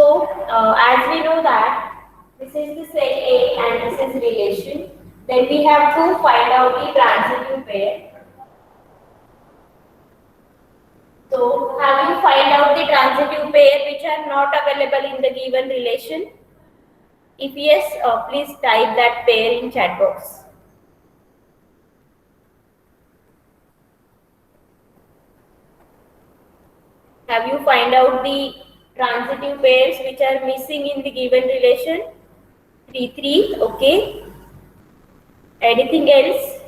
As we know that this is the set A and this is relation, then we have to find out the transitive pair. So, have you find out the transitive pair which are not available in the given relation? If yes, please type that pair in chat box. Have you find out the transitive pairs which are missing in the given relation? 3, 3, okay. Anything else?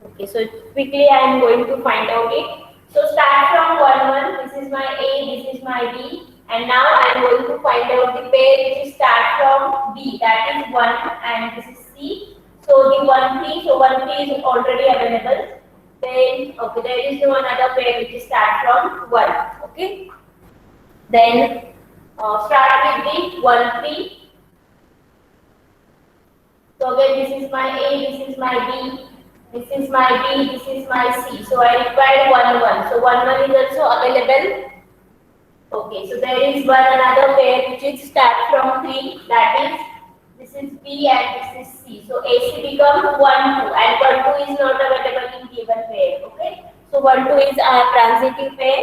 Okay, so quickly I am going to find out it. So start from 1, 1, this is my A, this is my B, and now I am going to find out the pair which is start from B, that is 1 and this is C. So the 1, 3, so 1, 3 is already available. Then, okay, there is no another pair which is start from 1, okay. Then start with the 1, 3. So again, this is my A, this is my B. This is my B, this is my C. So I require 1, 1. So 1, 1 is also available. Okay, so there is one another pair which is start from 3. That is, this is B and this is C. So AC becomes 1, 2 and 1, 2 is not available in given pair. Okay, so 1, 2 is our transitive pair.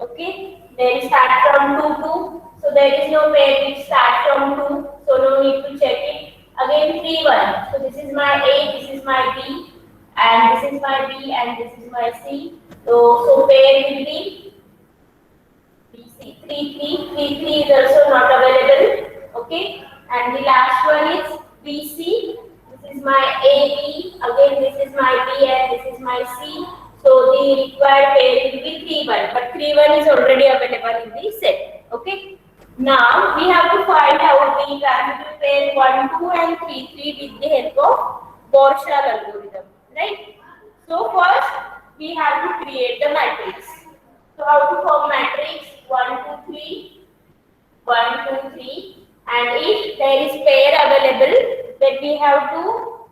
Okay, then start from 2, 2. So there is no pair which start from 2. So no need to check it. Again 3, 1. So this is my A, this is my B, and this is my B, and this is my C. So pair will be BC. 3, 3, 3, 3 is also not available. Okay, and the last one is BC. This is my AB. Again, this is my B, and this is my C. So the required pair will be 3, 1. But 3, 1 is already available in the set. Okay. Now we have to find out the transitive pair 1, 2 and 3, 3 with the help of Borshall algorithm, right? So first we have to create the matrix. So how to form matrix? 1, 2, 3, 1, 2, 3, and if there is pair available, then we have to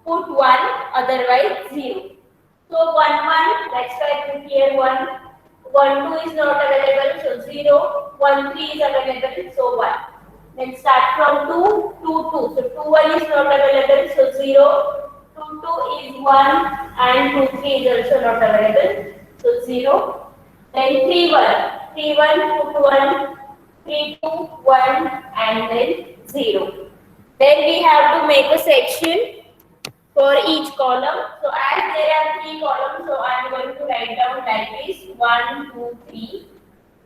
put 1, otherwise 0. So 1, 1, let's try to here 1. 1, 2 is not available, so 0. 1, 3 is available, so 1. Then start from 2, 2, 2. So 2, 1 is not available, so 0. 2, 2 is 1 and 2, 3 is also not available, so 0. Then 3, 1. 3, 1, put 1. 3, 2, 1 and then 0. Then we have to make a section for each column. So as there are 3 columns, so I am going to write down like this 1, 2, 3.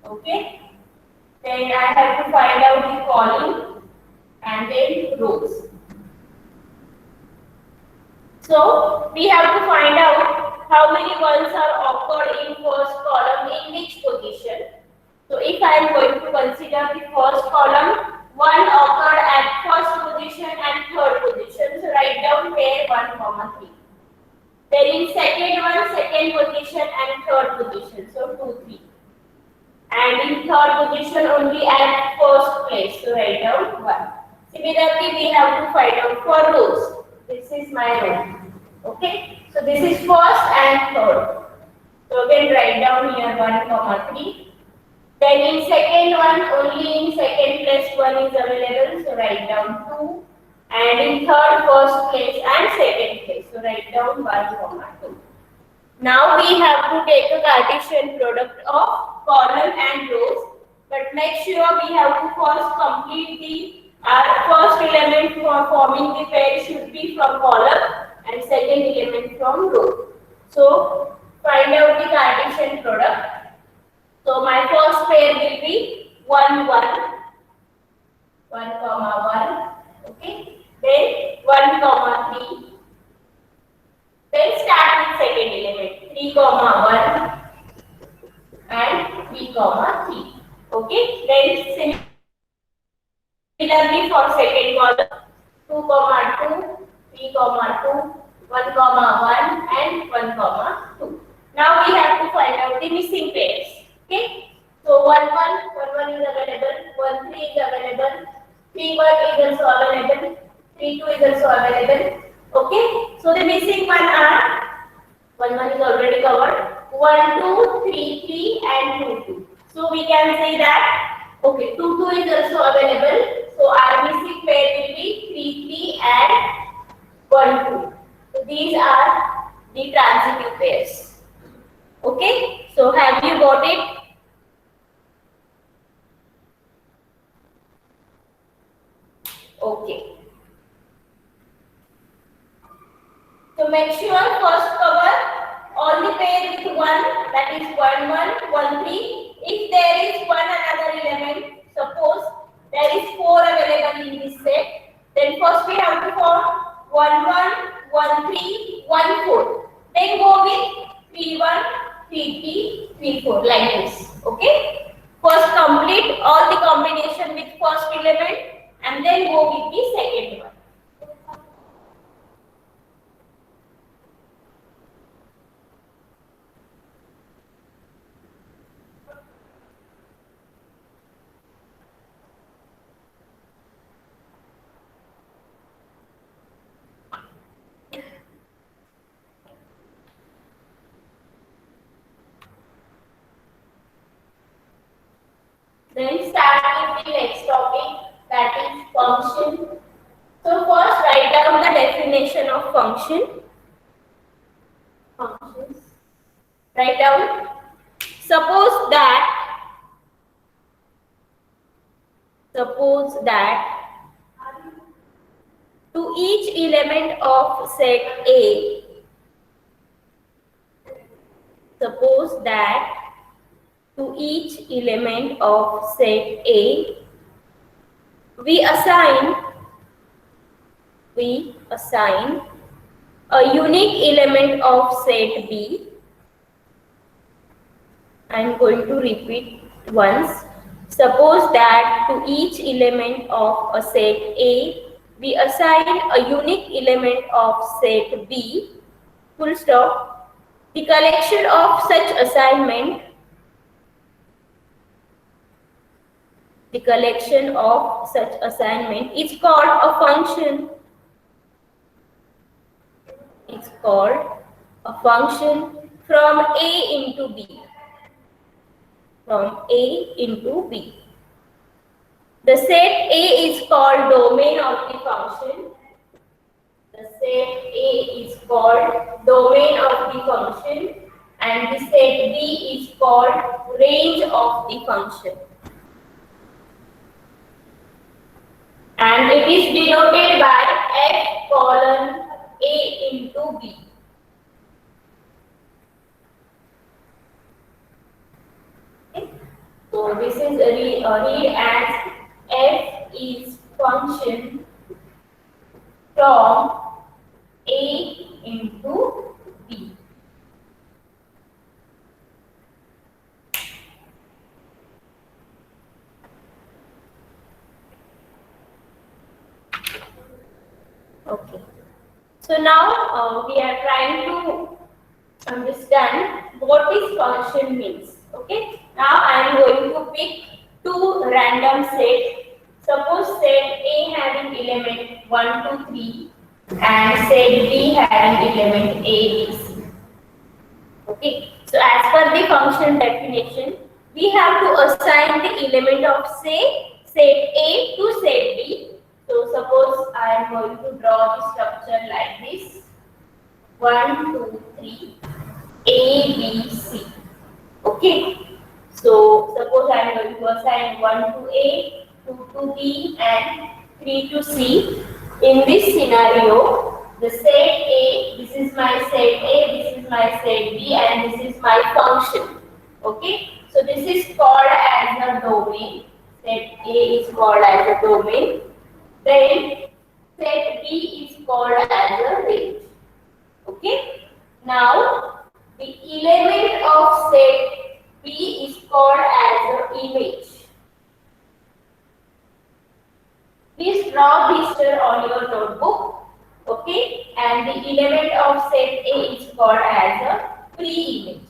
Okay. Then I have to find out the column and then rows. So we have to find out how many ones are occurred in first column in which position. So if I am going to consider the first column, 1 occurred at first position and third position. So write down pair 1, 3. Then in second one, second position and third position. So 2, 3. And in third position only at first place. So write down 1. Similarly, we have to find out for rows. This is my row. Okay. So this is first and third. So again write down here 1, 3. Then in second one, only in second place 1 is available, so write down 2. And in third, first place and second place, so write down 1, 2. Now we have to take a Cartesian product of column and rows, but make sure we have to first complete the first element for forming the pair should be from column and second element from row. So find out the Cartesian product. So my first pair will be 1, 1, 1, okay. Then 1, 3. Then start with second element 3, 1 and 3, 3. Okay. Then similarly for second column 2, 2, 3, 2, 1, 1 and 1, 2. Now we have to find out the missing pairs. Okay, so 1, 1 is available, 1, 3 is available, 3, 1 is also available, 3, 2 is also available. Okay, so the missing one are 1, 1 is already covered, 2 1, 2, 3, 3 and 2, 2. So we can say that, okay, 2, 2 is also available. So RBC pair will be 3, 3 and 1, 2. So these are the transitive pairs. Okay, so have you got it? Okay. So make sure first cover all the pair with 1, that is 1, 1, 1, 3. If there is one another element, suppose there is 4 available in this set, then first we have to form 1, 1, 1, 3, 1, 4. Then go with 3, 1, 3, 3, 3, 4 like this. Okay. First complete all the combination with first element and then go with the second one. Then start with the next topic, that is function. So first write down the definition of function. Functions. Write down. Suppose that to each element of set A, suppose that to each element of set A, we assign a unique element of set B. I am going to repeat once. Suppose that to each element of a set A, we assign a unique element of set B, full stop. The collection of such assignment is called a function. It's called a function from A into B. From A into B. The set A is called domain of the function. The set A is called domain of the function and the set B is called range of the function. And it is denoted by F colon A into B. Okay. So this is read as F is function from A into B. Okay. So now we are trying to understand what this function means. Okay. Now I am going to pick two random sets. Suppose set A having element 1, 2, 3 and set B having element A, B, C. Okay. So as per the function definition, we have to assign the element of say set A to set B. So suppose I am going to draw the structure like this. 1, 2, 3, A, B, C. Okay. So suppose I am going to assign 1 to A, 2 to B and 3 to C. In this scenario, the set A, this is my set A, this is my set B and this is my function. Okay. So this is called as a domain. Set A is called as a domain. Then set B is called as a range. Okay. Now the element of set B is called as an image. Please draw this on your notebook. Okay. And the element of set A is called as a pre-image.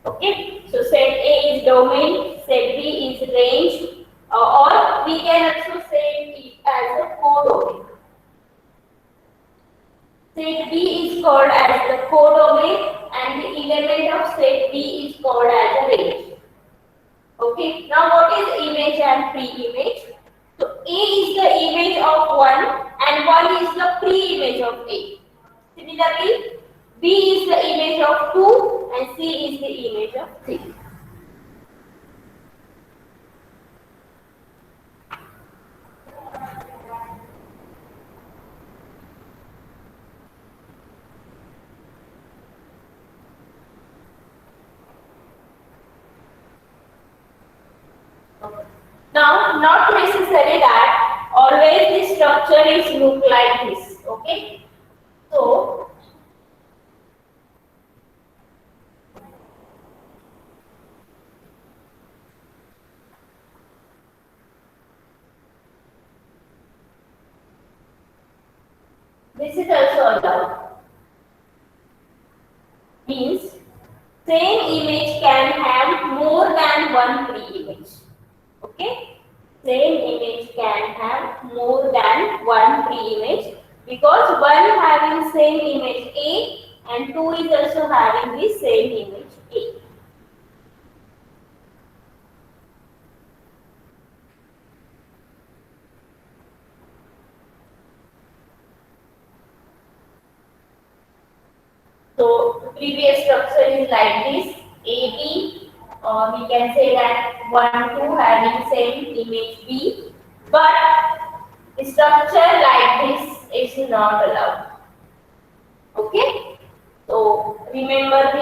Okay, so set A is domain, set B is range, or we can also say it as a codomain. Set B is called as the codomain and the element of set B is called as a range. Okay, now what is image and pre-image? So A is the image of 1 and 1 is the pre-image of A. Similarly, B is the image of 2 and C is the image of 3. Now, not necessary that always the structure is look like this. Okay, so this is also allowed. Means same image can have more than one pre-image. Okay, same image can have more than one pre-image because one having same image A and 2 is also having the same image A. So previous structure is like this, AB, or we can say that 1, 2 having same image B, but the structure like this is not allowed. Okay, so remember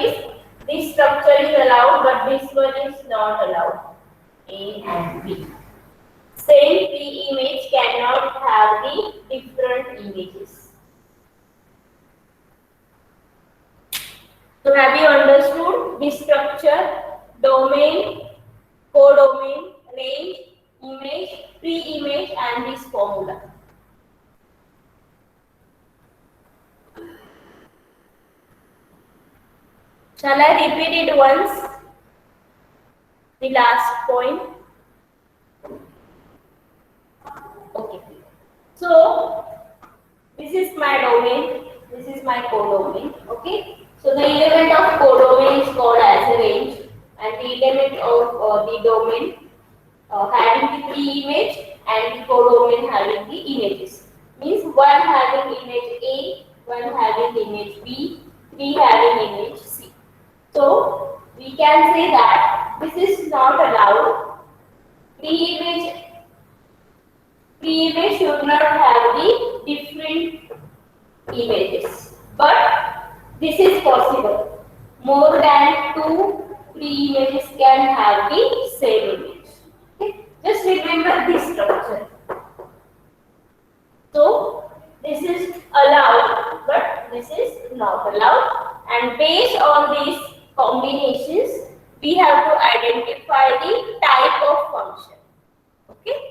this structure is allowed, but this one is not allowed. A and B. Same pre-image cannot have the different images. So have you understood this structure? Domain, codomain, range, image, pre-image and this formula. Shall I repeat it once? The last point. Okay. So this is my domain, this is my codomain. Okay. So the element of codomain is called as a range, and the element of the domain having the pre-image and the codomain having the images. Means one having image A, one having image B, three having image C. So we can say that this is not allowed. Pre-image should not have the different images, but this is possible. More than two pre-images can have the same image. Okay? Just remember this structure. So this is allowed, but this is not allowed. And based on these combinations, we have to identify the type of function. Okay?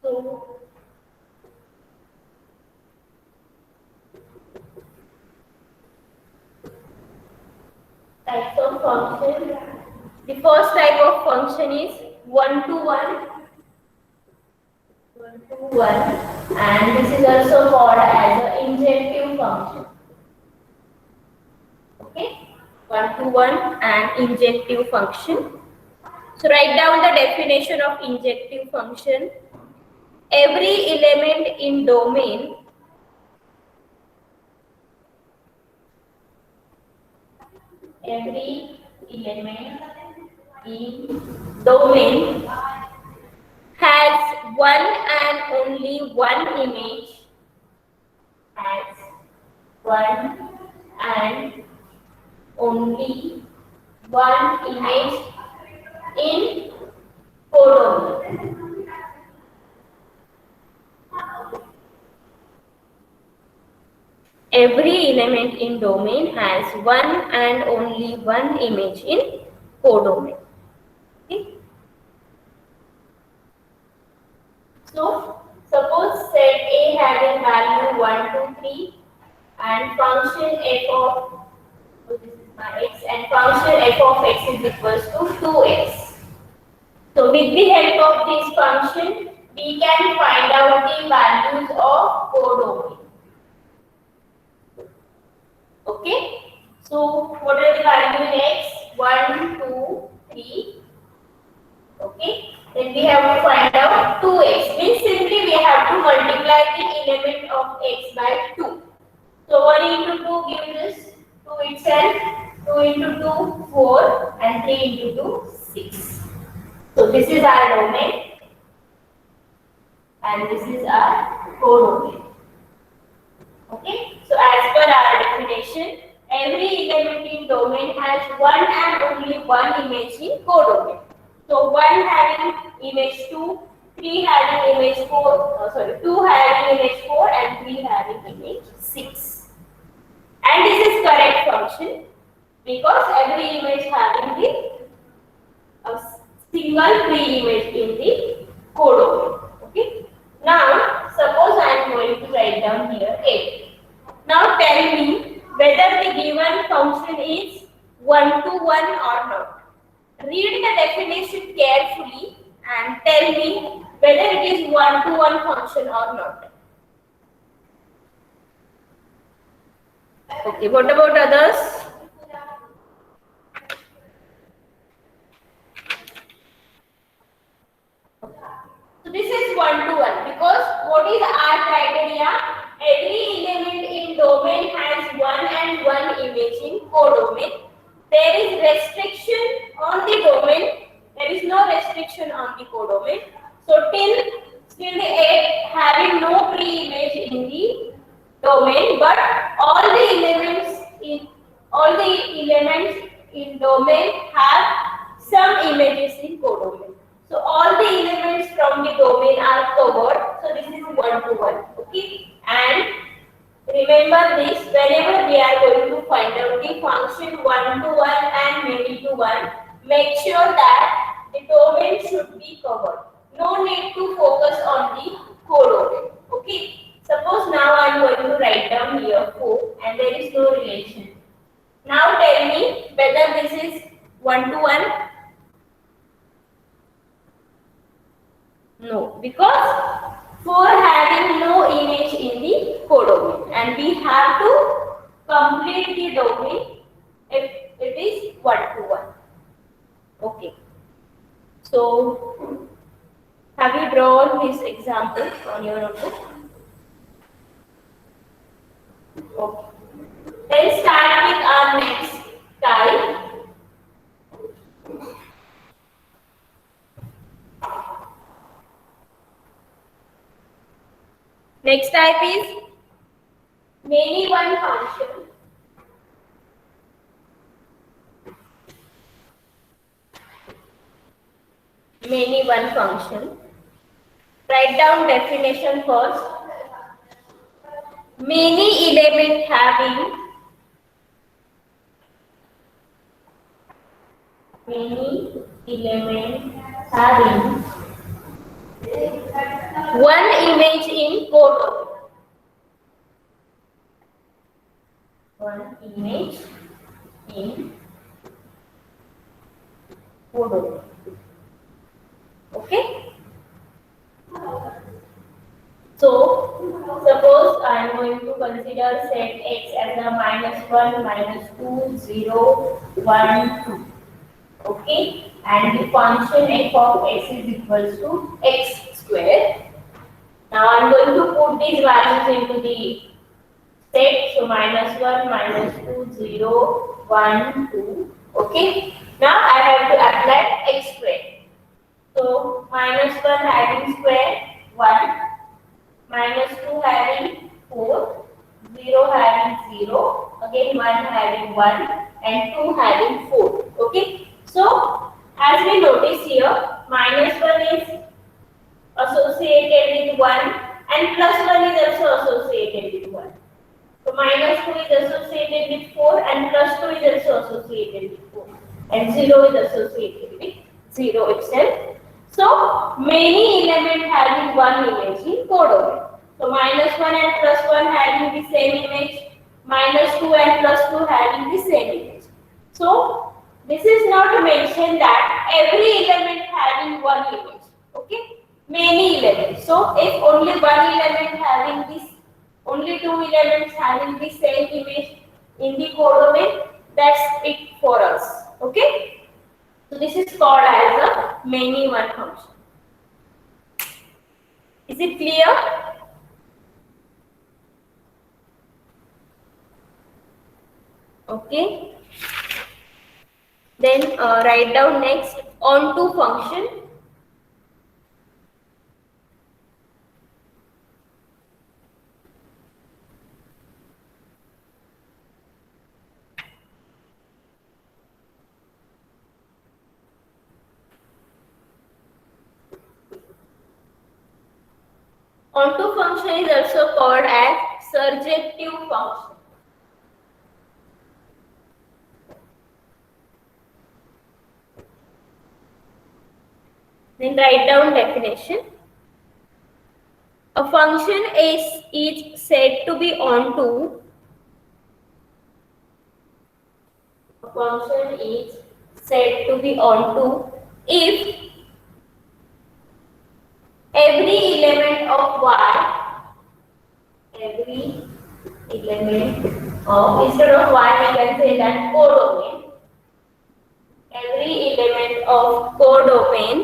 So types of function. The first type of function is one-to-one, and this is also called as an injective function. Okay, one-to-one and injective function. So write down the definition of injective function. Every element in domain has one and only one image, has one and only one image in codomain. Every element in domain has one and only one image in codomain. Okay? So suppose set A having value 1, 2, 3 and function f of, so this is my x, and function f of x is equals to 2x. So with the help of this function, we can find out the values of codomain. Okay. So what are the values in x? 1, 2, 3. Okay. Then we have to find out 2x. Means simply we have to multiply the element of x by 2. So 1 into 2 gives us 2 itself. 2 into 2, 4. And 3 into 2, 6. So this is our domain. And this is our codomain. Okay. So as per our definition, every element in domain has one and only one image in codomain. So 1 having image 2, 3 having image 4, 2 having image 4 and 3 having image 6. And this is correct function because every image having the single pre-image in the codomain. Okay. Now suppose I am going to write down here 8. Now tell me whether the given function is one-to-one or not. Read the definition carefully and tell me whether it is one-to-one function or not. Okay, what about others? So this is one-to-one because what is our criteria? Every element in domain has one and one image in codomain. There is restriction on the domain. There is no restriction on the codomain. So still the 8 having no pre-image in the domain, but all the elements in domain have some images in codomain. So all the elements from the domain are covered. So this is one-to-one. Okay, and remember this, whenever we are going to find out the function one-to-one and many-to-one, make sure that the domain should be covered. No need to focus on the codomain. Okay. Suppose now I am going to write down here 4 and there is no relation. Now tell me whether this is one-to-one. No, because 4 having no image in the codomain and we have to complete the domain if it is one-to-one. Okay. So, have you drawn this example on your notebook? Okay. Then start with our next type. Next type is many-one function. Many-one function. Write down definition first. Many element having one image in codomain. One image in codomain. Okay. So suppose I am going to consider set x as a -1, -2, 0, 1, 2. Okay, and the function f of x is equals to x square. Now I am going to put these values into the set. So -1, -2, 0, 1, 2. Okay. Now I have to apply x square. So -1 having square 1, -2 having 4, 0 having 0, again 1 having 1, and 2 having 4. Okay. So as we notice here, -1 is associated with 1 and +1 is also associated with 1. So -2 is associated with 4 and +2 is also associated with 4. And 0 is associated with 0 itself. So many elements having one image in codomain. So -1 and +1 having the same image, -2 and +2 having the same image. So this is not mentioned that every element having one image. Okay, many elements. So if only one element having this, only two elements having the same image in the codomain, that's it for us. Okay. So this is called as a many one function. Is it clear? Okay. Then write down next onto function. Onto function is also called as surjective function. Then write down definition. A function is said to be onto. A function is said to be onto if every element of y, every element of, instead of y we can say that codomain, every element of codomain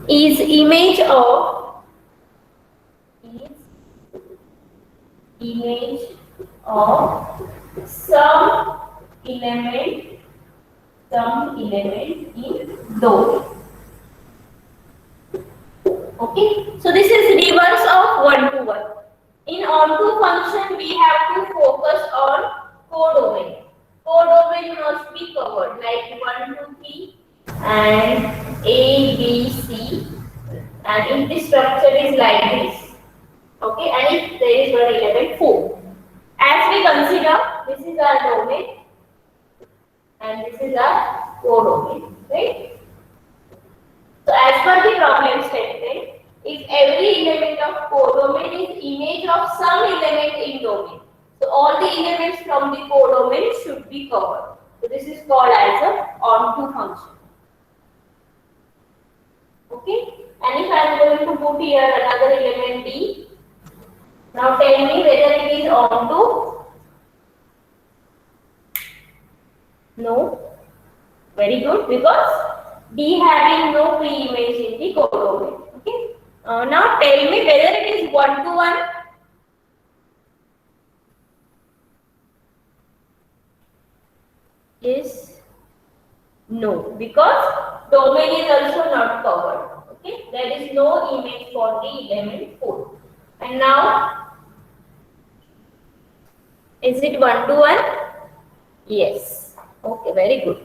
is image of some element in domain. Okay, so this is reverse of one to one. In onto function we have to focus on codomain. Codomain must be covered like 1, 2, 3 and A, B, C, and if the structure is like this, okay, and if there is one element 4. As we consider, this is our domain and this is our codomain, right? So as per the problem statement, if every element of codomain is image of some element in domain, so all the elements from the codomain should be covered. So this is called as a onto function. Okay, and if I am going to put here another element D, now tell me whether it is onto. No. Very good, because D having no pre-image in the codomain. Okay. Now tell me whether it is one to one. Is no, because domain is also not covered. Okay, there is no image for the element 4. And now, is it one to one? Yes. Okay, very good.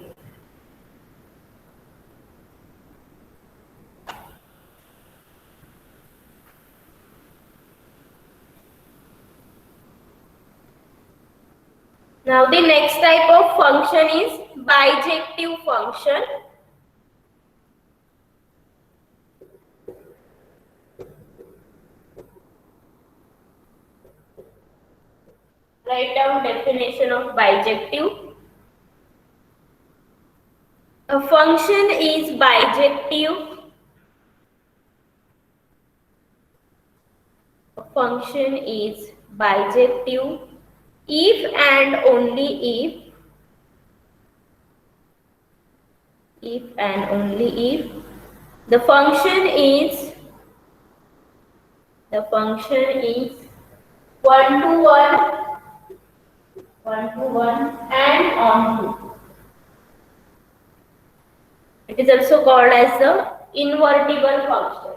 Now the next type of function is bijective function. Write down definition of bijective. A function is bijective. A function is bijective if and only if the function is one to one and onto. It is also called as the invertible function.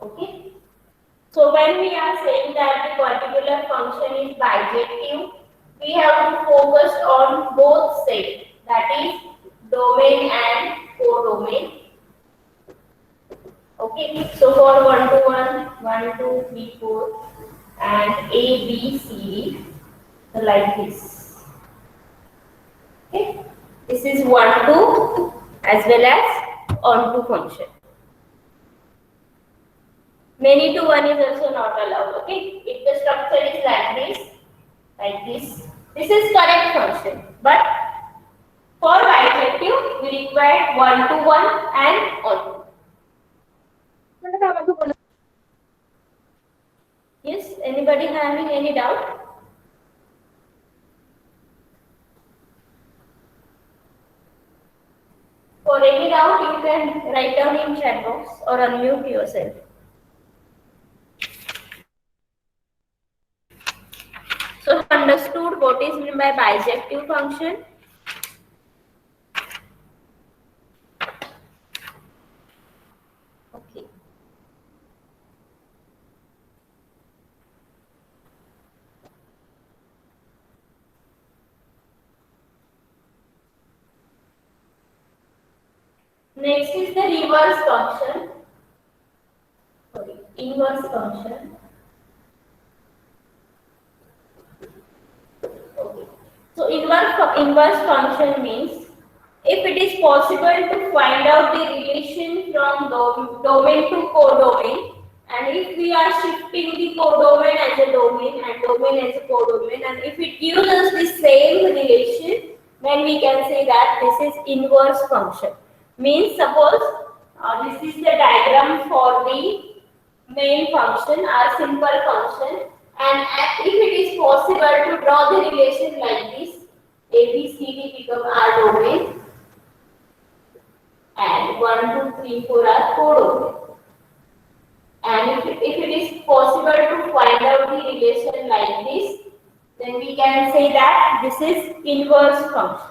Okay. So when we are saying that the particular function is bijective, we have to focus on both sets, that is domain and codomain. Okay, so for 1 to 1, 1, 2, 3, 4, and A, B, C, D, like this. Okay, this is 1, 2 as well as onto function. Many to 1 is also not allowed. Okay, if the structure is like this is correct function. But for bijective, we require 1 to 1 and onto. Yes, anybody having any doubt? For any doubt, you can write down in chat box or unmute yourself. So, understood what is meant by bijective function? Okay. Next is the reverse function. Sorry, inverse function. Okay. So inverse function means if it is possible to find out the relation from domain to codomain, and if we are shifting the codomain as a domain and domain as a codomain, and if it gives us the same relation, then we can say that this is inverse function. Means suppose this is the diagram for the main function, our simple function, and if it is possible to draw the relation like this, A, B, C, D become our domain, and 1, 2, 3, 4 are codomain. And if it is possible to find out the relation like this, then we can say that this is inverse function.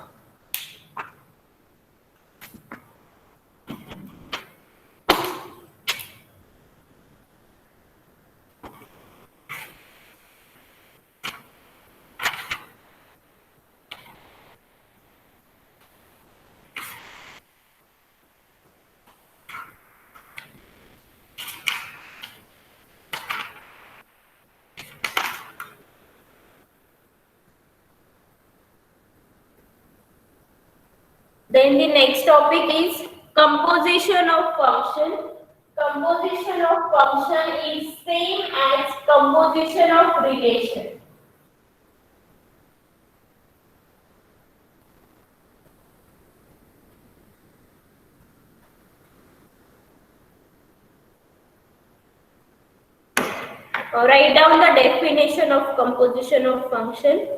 Then the next topic is composition of function. Composition of function is same as composition of relation. Write down the definition of composition of function.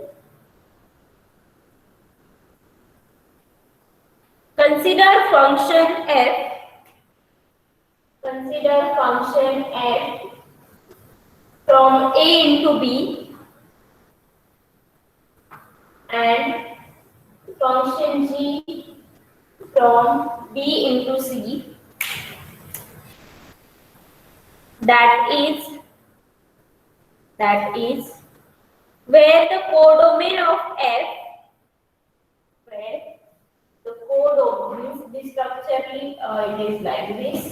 Consider function f. Consider function f from A into B and function g from B into C. That is where the codomain of f, where the codomain, this structurally it is like this.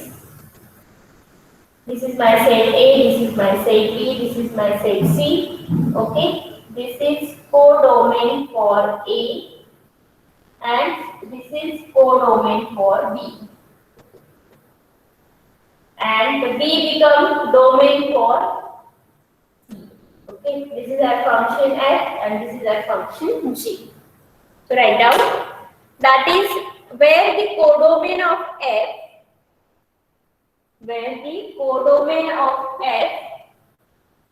This is my set A, this is my set B, this is my set C. Okay, this is codomain for A and this is codomain for B. And B becomes domain for C. Okay, this is our function f and this is our function g. So write down, that is where the codomain of f,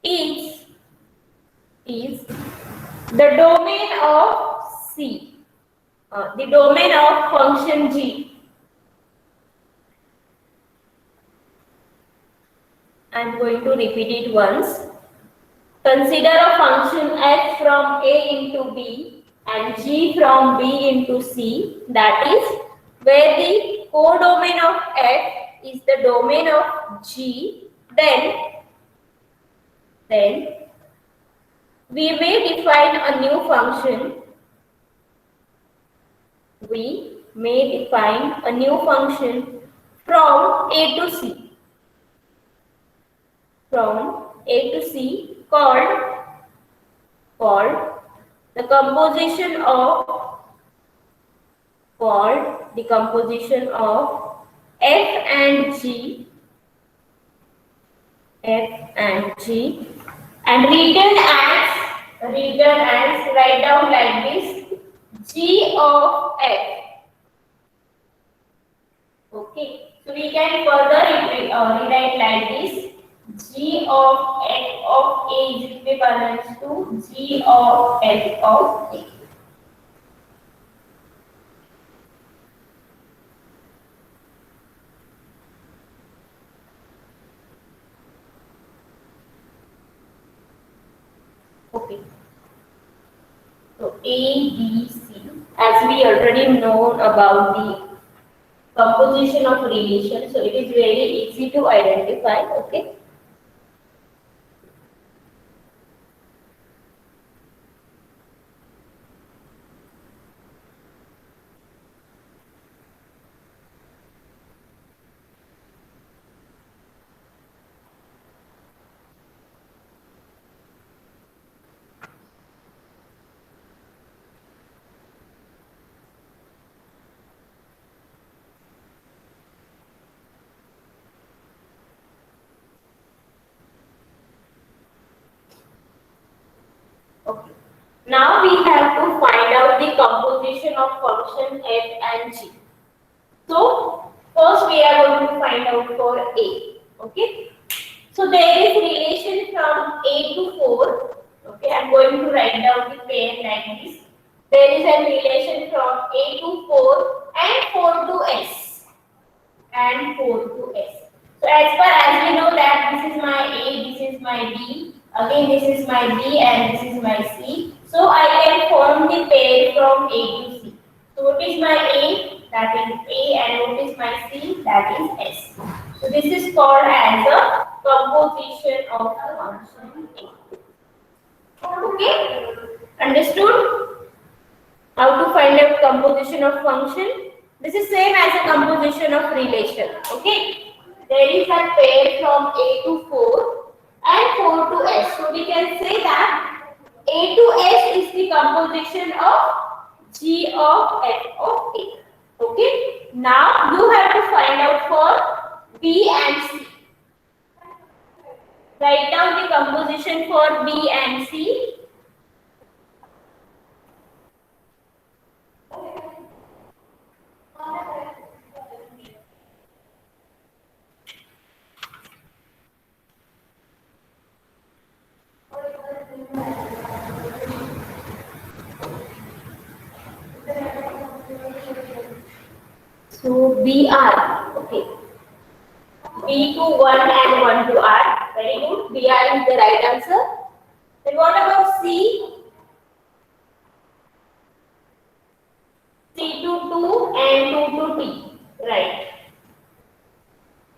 is the domain of C, the domain of function g. I am going to repeat it once. Consider a function f from A into B and g from B into C, that is where the codomain of f is the domain of g, then we may define a new function. We may define a new function from A to C. from A to C called the composition of F and G, and written as write down like this, G of F. Okay, so we can further rewrite like this, G of F of A is equivalent to G of F of A. Okay, so A, B, C, as we already know about the composition of relation, so it is very easy to identify. Okay. Okay. Now we have to find out the composition of function f and g. So first we are going to find out for a. Okay. So there is relation from a to 4. Okay, I am going to write down the pair like this. There is a relation from a to 4 and 4 to s. And 4 to s. So as far as we know that this is my a, this is my b. Again, this is my B and this is my C. So I can form the pair from A to C. So what is my A? That is A, and what is my C? That is S. So this is called as a composition of function A. Okay? Understood? How to find out composition of function? This is same as a composition of relation. Okay? There is a pair from A to 4. And 4 to s. So we can say that A to s is the composition of G of F of A. Okay. Now you have to find out for B and C. Write down the composition for B and C. So BR, okay. B to 1 and 1 to R. Very good. BR is the right answer. Then what about C? C to 2 and 2 to T. Right.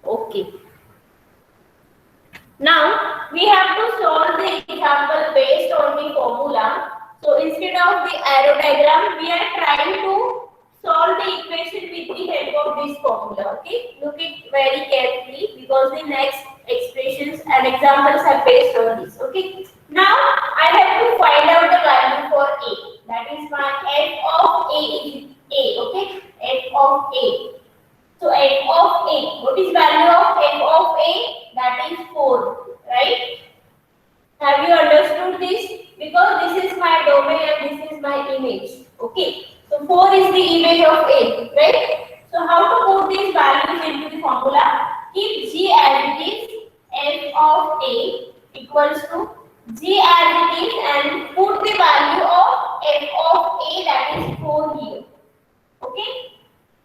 Okay. Now we have to solve the example based on the formula. So instead of the arrow diagram, we are trying to solve the equation with the help of this formula. Okay, look it very carefully because the next expressions and examples are based on this. Okay, now I have to find out the value for a. That is my f of a is a. Okay, f of a. So f of a, what is value of f of a? That is 4, right? Have you understood this? Because this is my domain and this is my image. Okay. So 4 is the image of a, right? So how to put these values into the formula? Keep g as it is, f of a equals to g as it is, and put the value of f of a, that is 4 here. Okay.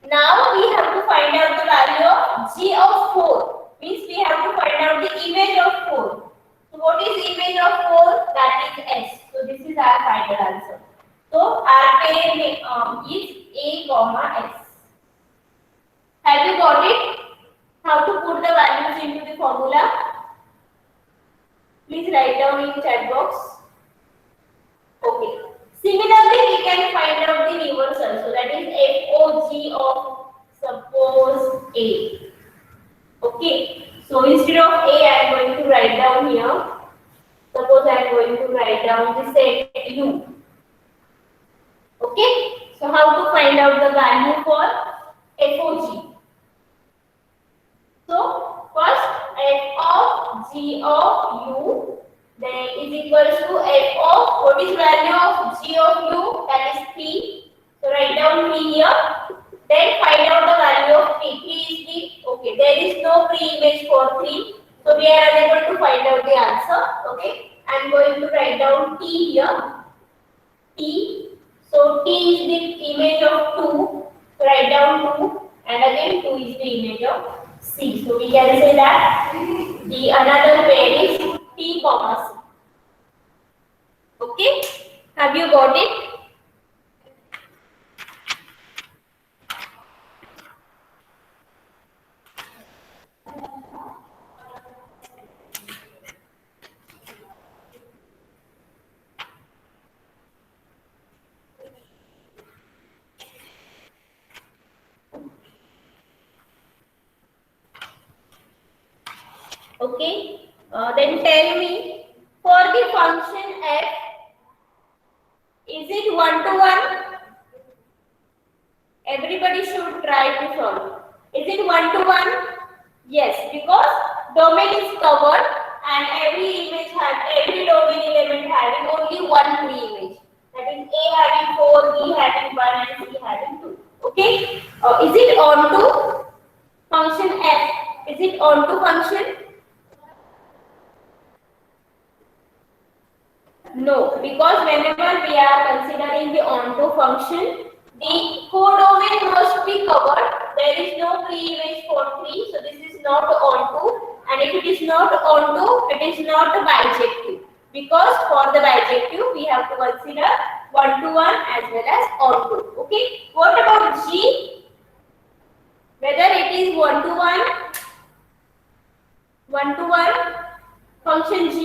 Now we have to find out the value of g of 4. Means we have to find out the image of 4. So what is image of 4? That is s. So this is our final answer. So our pair is a comma s. Have you got it? How to put the values into the formula? Please write down in chat box. Okay. Similarly, we can find out the reversal. So that is FOG of suppose A. Okay. So instead of A, I am going to write down here. Suppose I am going to write down the set U. Okay. So how to find out the value for FOG? So first f of g of u then is equals to f of what is value of g of u, that is 3. So write down 3 here. Then find out the value of 3. 3 is the okay. There is no pre-image for 3. So we are unable to find out the answer. Okay. I am going to write down t here. T. So T is the image of 2. So write down 2 and again 2 is the image of C. So we can say that the another pair is T comma C. Okay? Have you got it? Okay. Then tell me for the function f, is it 1 to 1? Everybody should try to solve. Is it 1 to 1? Yes, because domain is covered and every domain element having only one pre-image. That is A having 4, B having 1 and C having 2. Okay. Is it onto function f? Is it onto function? No, because whenever we are considering the onto function, the codomain must be covered. There is no pre-image for 3, so this is not onto. And if it is not onto, it is not bijective. Because for the bijective, we have to consider 1 to 1 as well as onto. Okay. What about G? Whether it is 1 to 1 function G.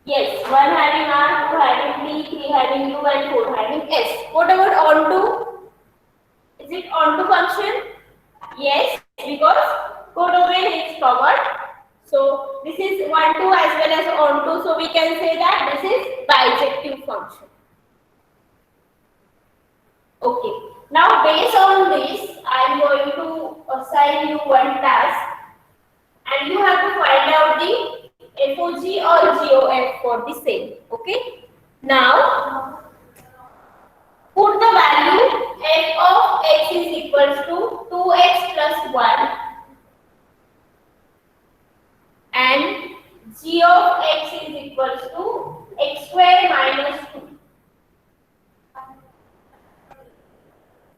Yes, 1 having R, 2 having D, 3 having U and 4 having S. What about onto? Is it onto function? Yes, because codomain is covered. So this is 1, 2 as well as onto. So we can say that this is bijective function. Okay. Now based on this, I am going to assign you one task and you have to find out the FOG or GOF for the same. Okay. Now put the value f of x is equals to 2x plus 1 and g of x is equals to x square minus 2.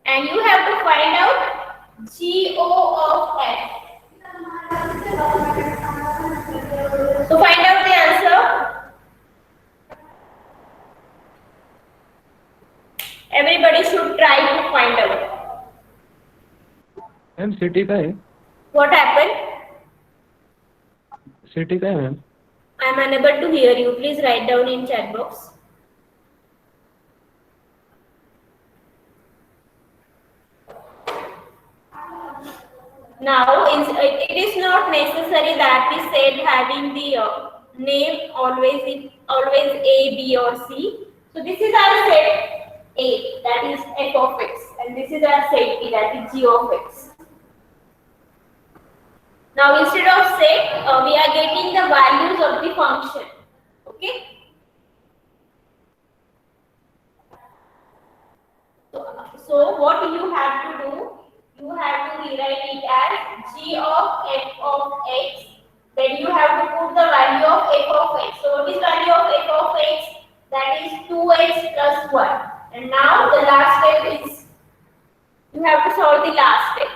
And you have to find out GO of f. So find out the answer. Everybody should try to find out. Ma'am city का है. What happened? City का है ma'am. I am unable to hear you. Please write down in chat box. Now, it is not necessary that we said having the name always A, B or C. So this is our set A, that is f of x, and this is our set T, that is g of x. Now instead of set, we are getting the values of the function. Okay. So what you have to do? You have to rewrite it as g of f of x. Then you have to put the value of f of x. So what is value of f of x? That is 2x plus 1. And now the last step is you have to solve the last step.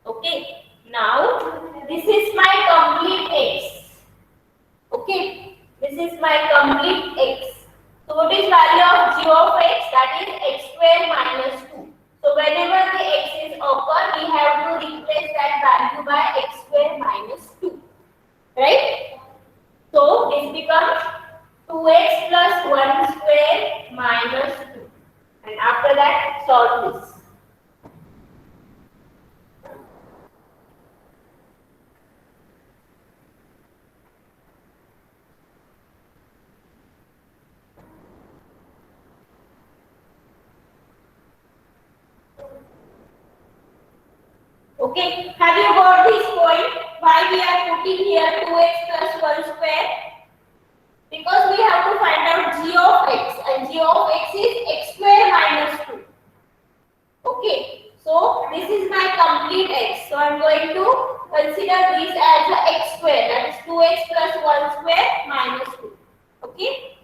Okay, now this is my complete x. This is my complete x. So what is value of g of x? That is x square minus 2. So whenever the x is occur, we have to replace that value by x square minus 2. Right? So this becomes 2x plus 1 square minus 2. And after that, solve this. Okay, have you got this point? Why we are putting here 2x plus 1 square? Because we have to find out g of x, and g of x is x square minus 2. Okay, so this is my complete x. So I am going to consider this as a x square, that is 2x plus 1 square minus 2. Okay.